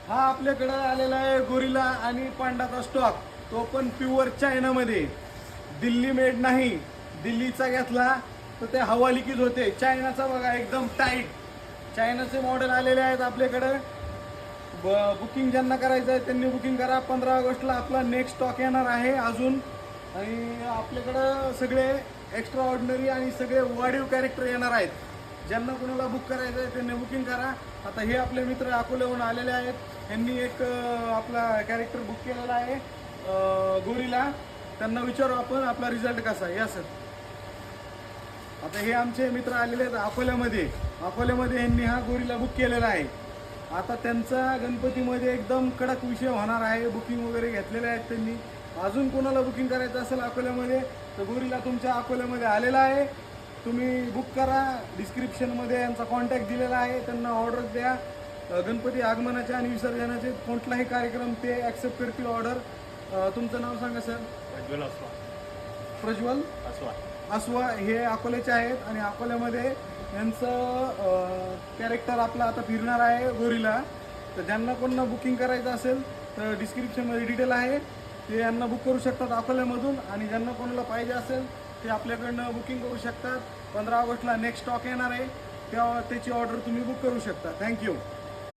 हा आपल्याकडे आलेला आहे गोरिला आणि पांडाचा स्टॉक, तो पण प्युअर चायनामध्ये. दिल्ली मेड नाही, दिल्लीचा घेतला तर ते हवा लिकीज होते. चायनाचा बघा एकदम टाईट. चायनाचे मॉडेल आलेले आहेत आपल्याकडे. बुकिंग ज्यांना करायचं आहे त्यांनी बुकिंग करा. 15 ऑगस्टला आपला नेक्स्ट स्टॉक येणार आहे अजून. आणि आपल्याकडं सगळे एक्स्ट्रा ऑर्डिनरी आणि सगळे वाढीव कॅरेक्टर येणार आहेत. ज्यांना कोणाला बुक करायचं आहे त्यांनी बुकिंग करा. आता हे आपले मित्र अकोल्याहून आलेले आहेत. यांनी एक आपला कॅरेक्टर बुक केलेला आहे गोरीला. त्यांना विचारू आपण आपला रिझल्ट कसा आहे. या सर, आता हे आमचे मित्र आलेले आहेत अकोल्यामध्ये यांनी हा गोरीला बुक केलेला आहे. आता त्यांचा गणपतीमध्ये एकदम कडक विषय होणार आहे. बुकिंग वगैरे घेतलेले आहेत त्यांनी. अजून कोणाला बुकिंग करायचं असेल अकोल्यामध्ये तर गोरीला तुमच्या अकोल्यामध्ये आलेला आहे. तुम्ही बुक करा. डिस्क्रिप्शनमध्ये यांचा कॉन्टॅक्ट दिलेला आहे. त्यांना ऑर्डर द्या. गणपती आगमनाचे आणि विसर्जनाचे कोणताही कार्यक्रम ते ॲक्सेप्ट करतील ऑर्डर. तुमचं नाव सांगा सर. प्रज्वल असवा. प्रज्वल असवा हे अकोल्याचे आहेत आणि अकोल्यामध्ये यांचं कॅरेक्टर आपला आता फिरणार आहे गोरीला. तर ज्यांना कोणाला बुकिंग करायचं असेल तर डिस्क्रिप्शनमध्ये डिटेल आहे, ते यांना बुक करू शकतात अकोल्यामधून. आणि ज्यांना कोणाला पाहिजे असेल ते आपल्याकडनं बुकिंग करू शकतात. 15 ऑगस्टला नेक्स्ट स्टॉक येणार आहे, तेव्हा त्याची ऑर्डर तुम्ही बुक करू शकता. थँक्यू.